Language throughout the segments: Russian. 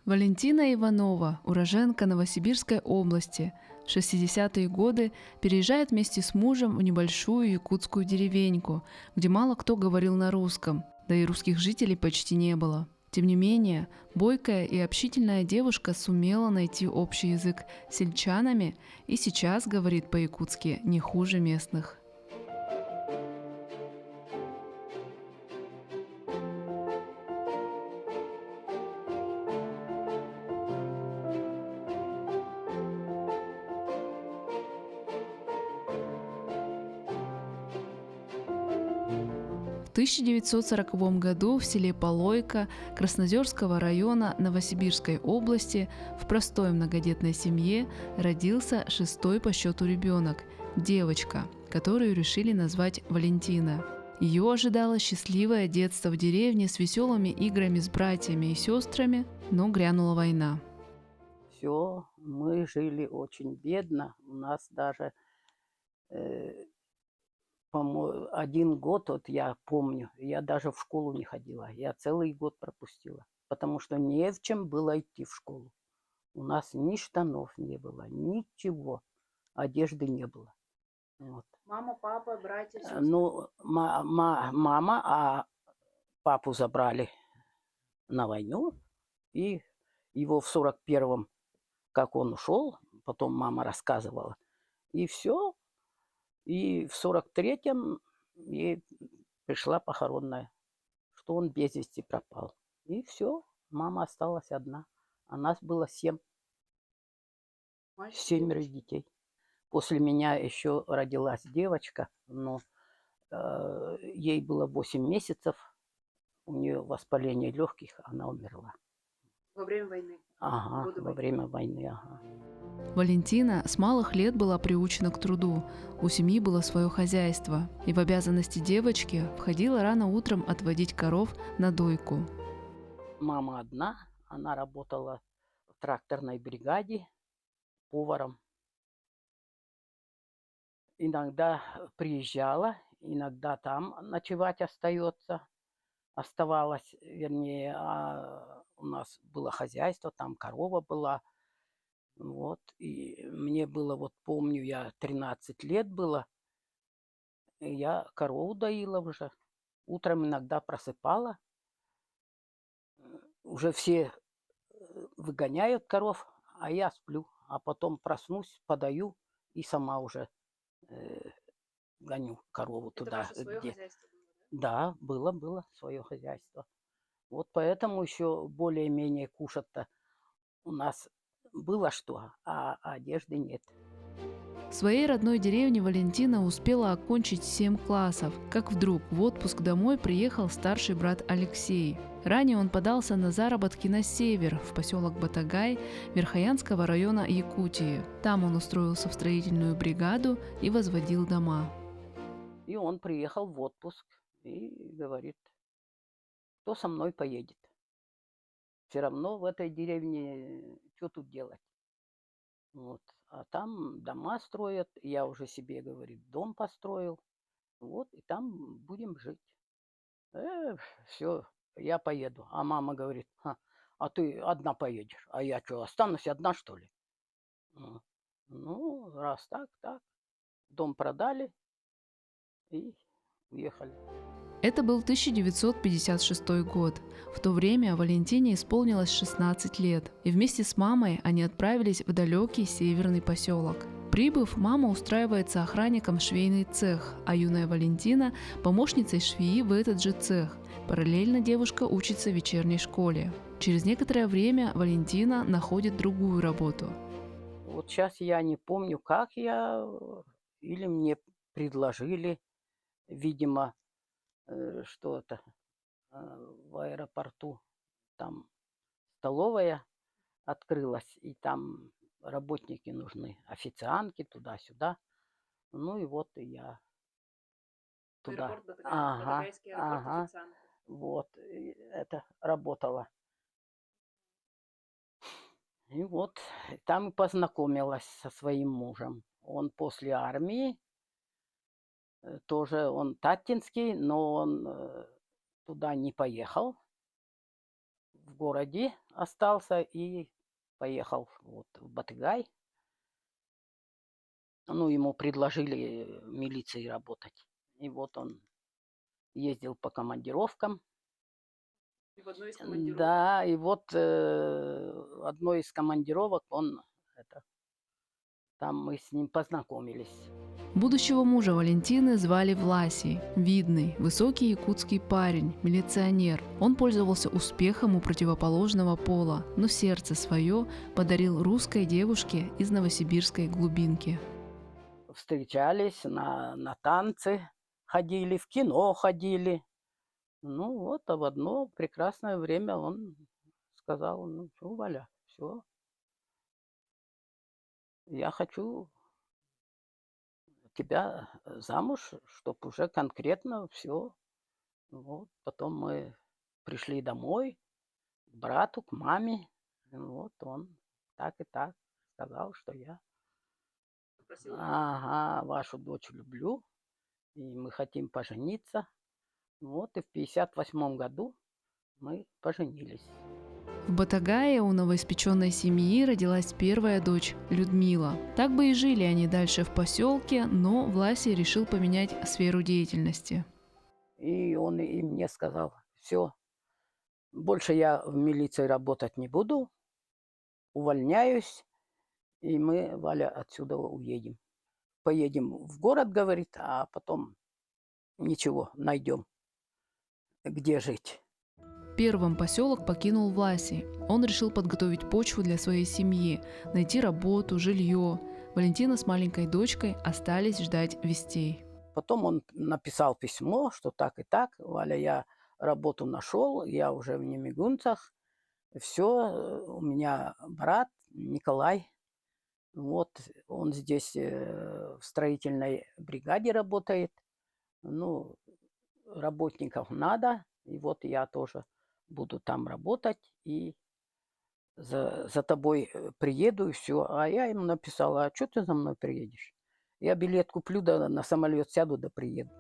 Валентина Иванова, уроженка Новосибирской области, в 60-е годы переезжает вместе с мужем в небольшую якутскую деревеньку, где мало кто говорил на русском, да и русских жителей почти не было. Тем не менее, бойкая и общительная девушка сумела найти общий язык с сельчанами и сейчас говорит по-якутски не хуже местных. В 1940 году в селе Полойка Краснозерского района Новосибирской области в простой многодетной семье родился шестой по счету ребенок – девочка, которую решили назвать Валентина. Ее ожидало счастливое детство в деревне с веселыми играми с братьями и сестрами, но грянула война. Все, мы жили очень бедно. У нас даже, по-моему, 1 год, вот я помню, я даже в школу не ходила. Я целый год пропустила, потому что не в чем было идти в школу. У нас ни штанов не было, ничего, одежды не было. Вот. Мама, папа, братья, сестры. Ну, мама, а папу забрали на войну, и его в 41-м, как он ушел, потом мама рассказывала, и все. И в 43-м ей пришла похоронная, что он без вести пропал. И все, мама осталась одна. А нас было 7 детей. После меня еще родилась девочка, но ей было 8 месяцев, у нее воспаление легких, она умерла. Во время войны. Ага, во время войны, ага. Валентина с малых лет была приучена к труду, у семьи было свое хозяйство, и в обязанности девочки входило рано утром отводить коров на дойку. Мама одна, она работала в тракторной бригаде поваром. Иногда приезжала, иногда там ночевать оставалась, вернее, у нас было хозяйство, там корова была. Вот, и мне было, вот помню, я 13 лет было, и я корову доила уже. Утром иногда просыпала, уже все выгоняют коров, а я сплю. А потом проснусь, подаю и сама уже гоню корову Это туда, ваше свое где... хозяйство было, Да, было свое хозяйство. Вот поэтому еще более-менее кушать-то у нас было что, а одежды нет. В своей родной деревне Валентина успела окончить 7 классов, как вдруг в отпуск домой приехал старший брат Алексей. Ранее он подался на заработки на север, в поселок Батагай Верхоянского района Якутии. Там он устроился в строительную бригаду и возводил дома. И он приехал в отпуск и говорит, кто со мной поедет. Все равно в этой деревне что тут делать? Вот. А там дома строят, я уже себе, говорит, дом построил. Вот, и там будем жить. Все, я поеду. А мама говорит, а ты одна поедешь. А я что, останусь одна, что ли? Ну, раз так, так. Дом продали и уехали. Это был 1956 год. В то время Валентине исполнилось 16 лет, и вместе с мамой они отправились в далекий северный поселок. Прибыв, мама устраивается охранником в швейный цех, а юная Валентина – помощницей швеи в этот же цех. Параллельно девушка учится в вечерней школе. Через некоторое время Валентина находит другую работу. Вот сейчас я не помню, как я, или мне предложили, видимо, что-то в аэропорту. Там столовая открылась, и там работники нужны, официантки туда-сюда. Ну и вот и я туда. Аэропорт Батагай, Ага, Батагайский аэропорт ага. официант. Вот, и это работала. И вот там и познакомилась со своим мужем. Он после армии, тоже он татинский, но он туда не поехал, в городе остался и поехал вот в Батыгай. Ну, ему предложили в милиции работать. И вот он ездил по командировкам. И в одной из командировок. Да, и вот одной из командировок там мы с ним познакомились. Будущего мужа Валентины звали Власий. Видный, высокий якутский парень, милиционер. Он пользовался успехом у противоположного пола, но сердце свое подарил русской девушке из новосибирской глубинки. Встречались на танцы, ходили, в кино ходили. Ну вот, а в одно прекрасное время он сказал: ну что, Валя, все, я хочу тебя замуж, чтобы уже конкретно все. Вот, потом мы пришли домой к брату, к маме. Вот он так и так сказал, что я, Попросил. ага, вашу дочь люблю, и мы хотим пожениться. Вот, и в 58 году мы поженились. В Батагае у новоиспеченной семьи родилась первая дочь Людмила. Так бы и жили они дальше в поселке, но Власий решил поменять сферу деятельности. И он и мне сказал: все, больше я в милиции работать не буду, увольняюсь, и мы, Валя, отсюда уедем. Поедем в город, говорит, а потом ничего, найдем, где жить. Первым поселок покинул Власий. Он решил подготовить почву для своей семьи, найти работу, жилье. Валентина с маленькой дочкой остались ждать вестей. Потом он написал письмо, что так и так, Валя, я работу нашел, я уже в Немигунцах, все, у меня брат Николай, вот он здесь в строительной бригаде работает, ну, работников надо, и вот я тоже буду там работать, и за тобой приеду, и все. А я ему написала: а что ты за мной приедешь? Я билет куплю, да на самолет сяду, да приеду.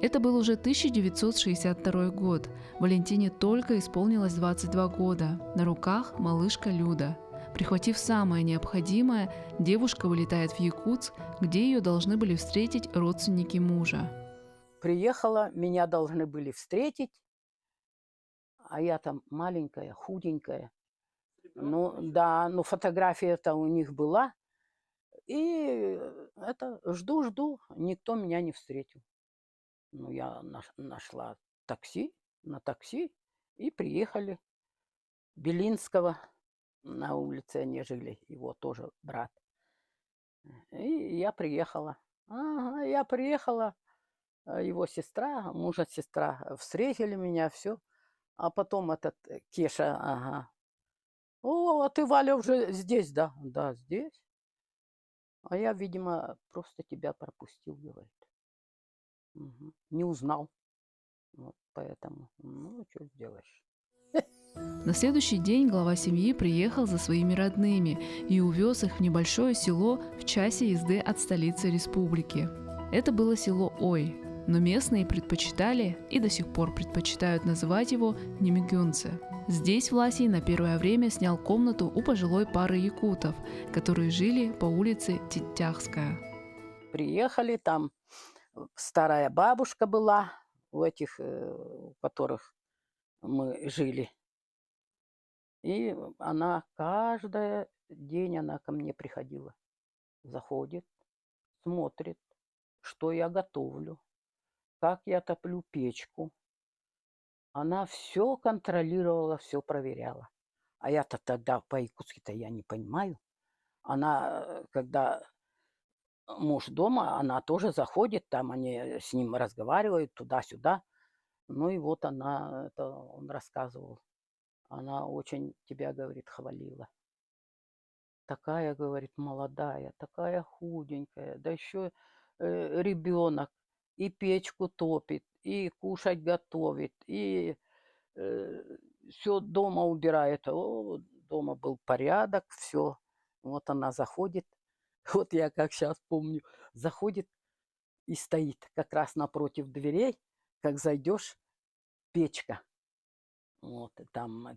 Это был уже 1962 год. Валентине только исполнилось 22 года. На руках малышка Люда. Прихватив самое необходимое, девушка вылетает в Якутск, где ее должны были встретить родственники мужа. Приехала, меня должны были встретить, а я там маленькая, худенькая. Ну да, ну фотография-то у них была. И это жду, никто меня не встретил. Ну, я нашла такси, на такси, и приехали. Белинского на улице они жили, его тоже брат. И я приехала. Ага, я приехала, его сестра, мужа сестра встретили меня, все. А потом этот Кеша, ага. О, а ты, Валя, уже здесь, да? Да, здесь. А я, видимо, просто тебя пропустил, говорит. Мгм. Не узнал. Вот поэтому, ну, что сделаешь. На следующий день глава семьи приехал за своими родными и увез их в небольшое село в часе езды от столицы республики. Это было село Ой, но местные предпочитали и до сих пор предпочитают называть его Немигюнце. Здесь Власий на первое время снял комнату у пожилой пары якутов, которые жили по улице Титяхская. Приехали, там старая бабушка была, у этих, у которых мы жили. И она каждый день она ко мне приходила. Заходит, смотрит, что я готовлю, как я топлю печку. Она все контролировала, все проверяла. А я-то тогда по-якутски-то я не понимаю. Она, когда муж дома, она тоже заходит, там они с ним разговаривают туда-сюда. Ну и вот он рассказывал. Она очень тебя, говорит, хвалила. Такая, говорит, молодая, такая худенькая, да еще ребенок и печку топит, и кушать готовит, и все дома убирает. О, дома был порядок, все. Вот она заходит, вот я как сейчас помню, заходит и стоит как раз напротив дверей, как зайдешь, печка. Вот, и там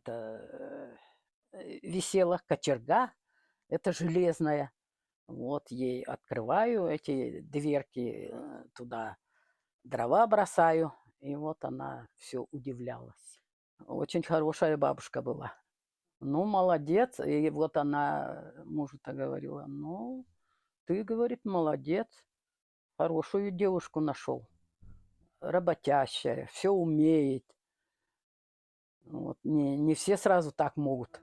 висела кочерга, это железная. Вот ей открываю эти дверки, туда дрова бросаю, и вот она все удивлялась. Очень хорошая бабушка была. Ну, молодец. И вот она мужу-то говорила, ну, ты, говорит, молодец, хорошую девушку нашел, работящая, все умеет. Вот, не все сразу так могут.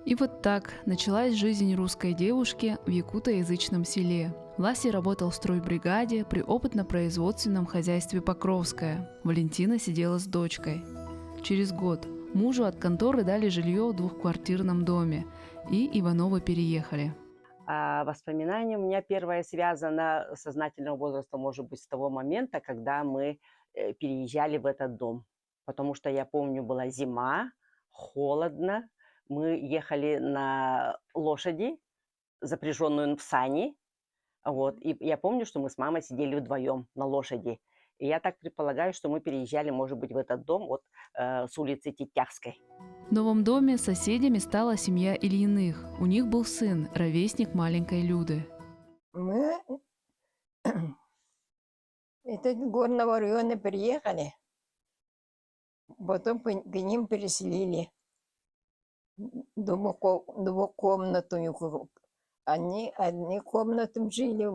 И вот так началась жизнь русской девушки в якутоязычном селе. Власий работал в стройбригаде при опытно-производственном хозяйстве Покровская. Валентина сидела с дочкой. Через год мужу от конторы дали жилье в двухквартирном доме, и Ивановы переехали. А воспоминание у меня первое связано с сознательного возраста, может быть, с того момента, когда мы переезжали в этот дом. Потому что я помню, была зима, холодно, мы ехали на лошади, запряженную в сани. Вот. И я помню, что мы с мамой сидели вдвоем на лошади. И я так предполагаю, что мы переезжали, может быть, в этот дом вот, с улицы Тетяхской. В новом доме соседями стала семья Ильиных. У них был сын, ровесник маленькой Люды. Мы это горного района приехали, потом к ним переселили двухкомнатную. Они одни комнатам жили,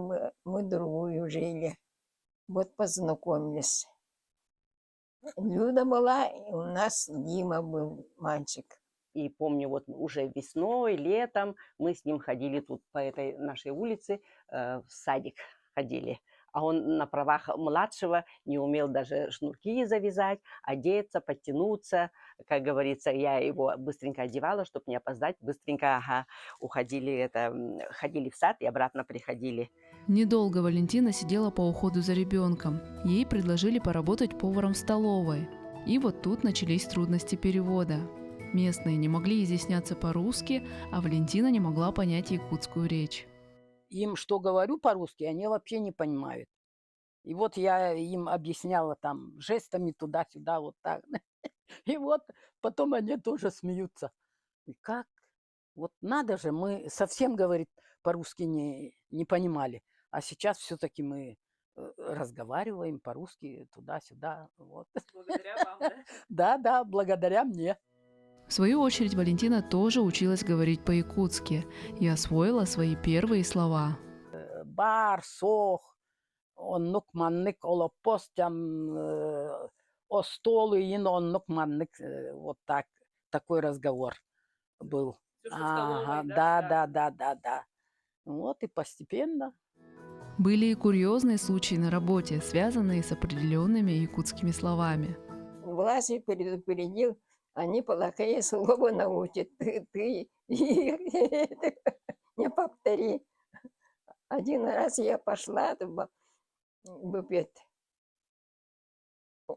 мы другую жили. Вот познакомились. Люда была, и у нас Дима был мальчик. И помню, вот уже весной, летом мы с ним ходили тут по этой нашей улице, в садик ходили. А он на правах младшего не умел даже шнурки завязать, одеться, подтянуться. Как говорится, я его быстренько одевала, чтобы не опоздать. Быстренько уходили, ходили в сад и обратно приходили. Недолго Валентина сидела по уходу за ребенком. Ей предложили поработать поваром в столовой. И вот тут начались трудности перевода. Местные не могли изъясняться по-русски, а Валентина не могла понять якутскую речь. Им что говорю по-русски, они вообще не понимают. И вот я им объясняла там жестами туда-сюда, вот так. И вот потом они тоже смеются. И как? Вот надо же, мы совсем, говорит, по-русски не понимали. А сейчас все-таки мы разговариваем по-русски туда-сюда. Вот. Благодаря вам, да? Да, благодаря мне. В свою очередь Валентина тоже училась говорить по-якутски и освоила свои первые слова. Бар, сох, оннук маннык олопостям, остолы ин оннук маннык. Вот так, такой разговор был. Всё, что в столовой, Ага, да, да. Вот и постепенно. Были и курьезные случаи на работе, связанные с определенными якутскими словами. Власий предупредил, они плохие слова научат. Ты не повтори. Один раз я пошла в буфет.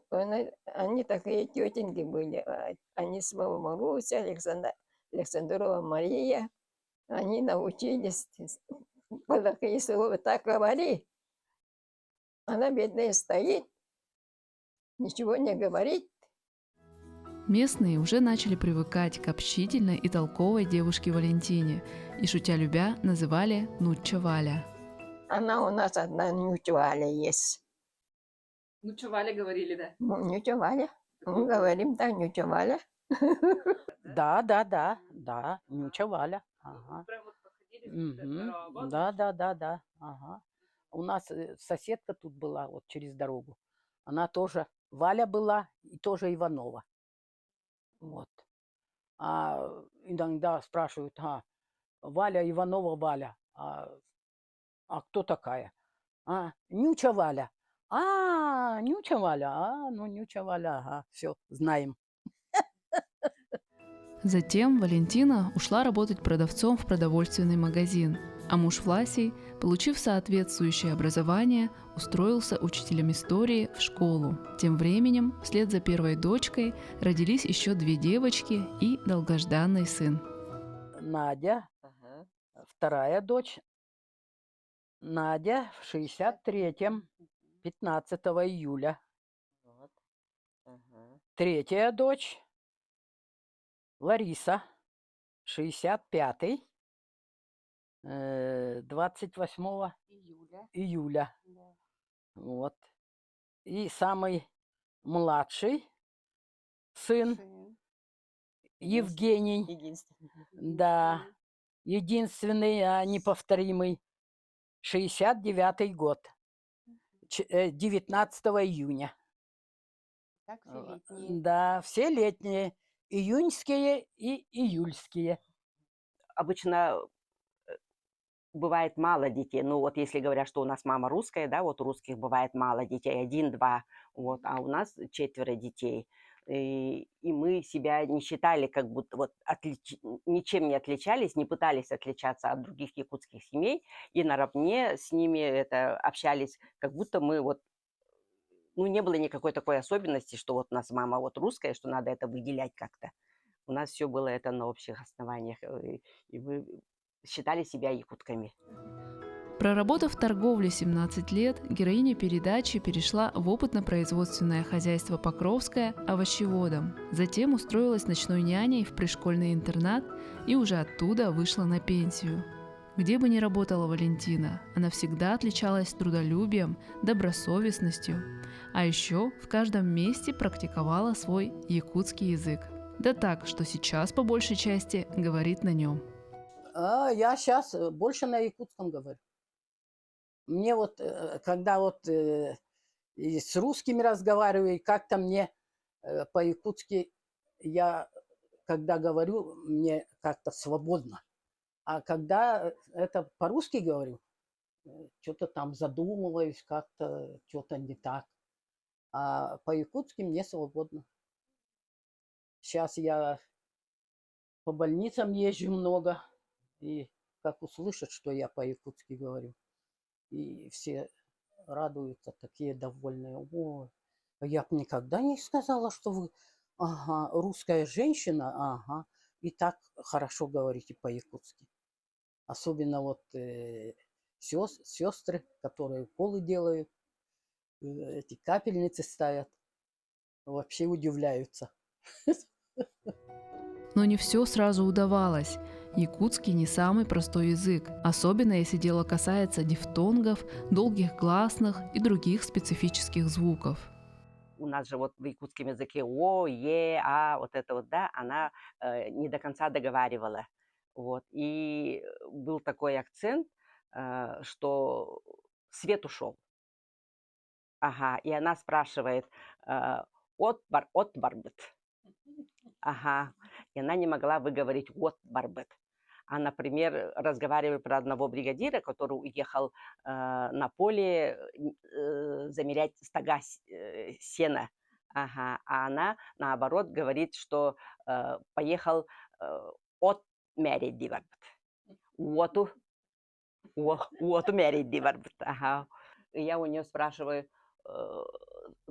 Они такие тетеньки были. Они с Маруся, Александрова Мария. Они научились плохие слова. Так говори. Она, бедная, стоит, ничего не говорит. Местные уже начали привыкать к общительной и толковой девушке Валентине и, шутя любя, называли Нучча Валя. Она у нас одна Нюча Валя есть. Ну, что Валя говорили, да? Нюча Валя. Мы говорим так, Нюча Валя. Да, Нюча Валя. Ага. Прям вот подходили, Мгм. здорово, Да. Ага. У нас соседка тут была, вот через дорогу. Она тоже Валя была и тоже Иванова. Вот. А иногда спрашивают, Валя Иванова Валя, а кто такая? Нюча Валя. Нюча Валя, ну Нюча Валя, ага, все, знаем. Затем Валентина ушла работать продавцом в продовольственный магазин, а муж Власий, получив соответствующее образование, устроился учителем истории в школу. Тем временем, вслед за первой дочкой, родились еще 2 девочки и долгожданный сын. Надя, вторая дочь. Надя в 63-м, 15 июля. Вот. Ага. Третья дочь Лариса, 65-й, 28 июля. Вот. И самый младший сын Евгений, да, единственный, неповторимый, 69-й год, 19 июня. Так, все летние. Да, все летние, июньские и июльские. Обычно бывает мало детей. Ну, вот если говорят, что у нас мама русская, да, вот у русских бывает мало детей, 1-2, вот, а у нас 4 детей. И мы себя не считали, как будто вот ничем не отличались, не пытались отличаться от других якутских семей, и наравне с ними это общались, как будто мы вот, ну, не было никакой такой особенности, что вот у нас мама вот русская, что надо это выделять как-то. У нас все было это на общих основаниях, и мы считали себя якутками. Проработав в торговле 17 лет, героиня передачи перешла в опытно-производственное хозяйство Покровское овощеводом. Затем устроилась ночной няней в пришкольный интернат и уже оттуда вышла на пенсию. Где бы ни работала Валентина, она всегда отличалась трудолюбием, добросовестностью, а еще в каждом месте практиковала свой якутский язык. Да так, что сейчас по большей части говорит на нем. Я сейчас больше на якутском говорю. Мне вот, когда вот и с русскими разговариваю, как-то мне по-якутски, я, когда говорю, мне как-то свободно. А когда это по-русски говорю, что-то там задумываюсь, как-то что-то не так. А по-якутски мне свободно. Сейчас я по больницам езжу много, и как услышат, что я по-якутски говорю, и все радуются, такие довольные. Ой, я бы никогда не сказала, что вы, ага, русская женщина, ага, и так хорошо говорите по-якутски. Особенно вот сестры, которые уколы делают, эти капельницы ставят, вообще удивляются. Но не все сразу удавалось. Якутский не самый простой язык, особенно если дело касается дифтонгов, долгих гласных и других специфических звуков. У нас же вот в якутском языке о, е, а, вот это вот, да, она не до конца договаривала. Вот. И был такой акцент, что свет ушел. Ага, и она спрашивает, от барбет. Ага, и она не могла выговорить от барбет. А, например, разговаривали про одного бригадира, который уехал на поле замерять стога сена. Ага, а она, наоборот, говорит, что поехал от мерить диварбет. Уоту мерить диварбет. Ага. И я у нее спрашиваю,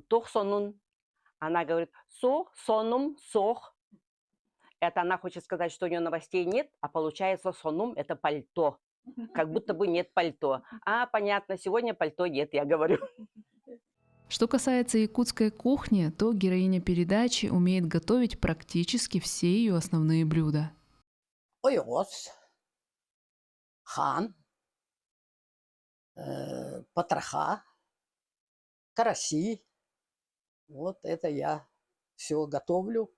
тох сонун? Она говорит, сонум, сох. Это она хочет сказать, что у нее новостей нет, а получается сонум – это пальто. Как будто бы нет пальто. А, понятно, сегодня пальто нет, я говорю. Что касается якутской кухни, то героиня передачи умеет готовить практически все ее основные блюда. Ойос, хан, потроха, караси. Вот это я все готовлю.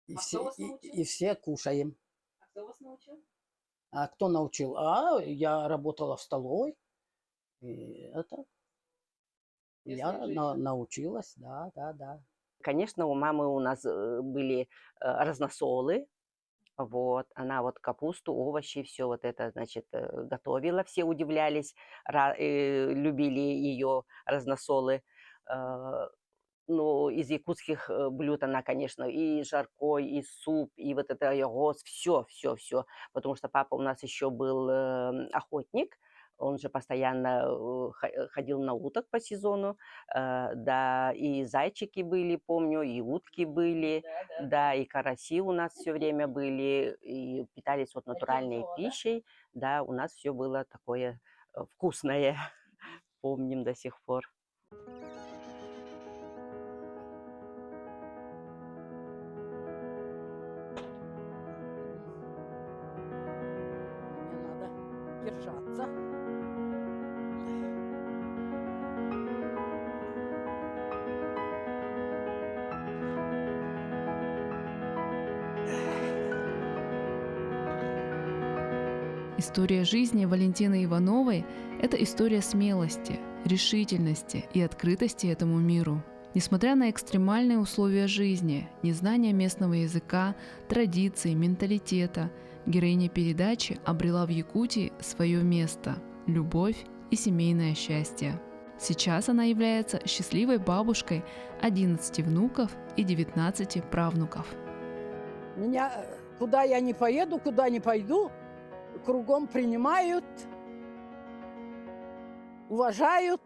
И, и все кушаем. А кто вас научил? А кто научил? Я работала в столовой. И это я научилась, да. Конечно, у мамы у нас были разносолы. Вот, она вот капусту, овощи, все вот это, значит, готовила. Все удивлялись, любили ее разносолы. Ну, из якутских блюд она, конечно, и жаркое, и суп, и вот это йогос, все. Потому что папа у нас еще был охотник, он же постоянно ходил на уток по сезону, да, и зайчики были, помню, и утки были, да, и караси у нас все время были, и питались вот натуральной пищей, да, у нас все было такое вкусное, помним до сих пор. держаться. История жизни Валентины Ивановой – это история смелости, решительности и открытости этому миру. Несмотря на экстремальные условия жизни, незнание местного языка, традиций, менталитета, героиня передачи обрела в Якутии свое место – любовь и семейное счастье. Сейчас она является счастливой бабушкой 11 внуков и 19 правнуков. Меня, куда я не поеду, куда не пойду, кругом принимают, уважают.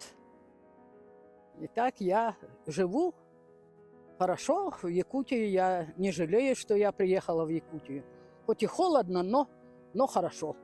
И так я живу хорошо в Якутии. Я не жалею, что я приехала в Якутию. Хоть и холодно, но хорошо.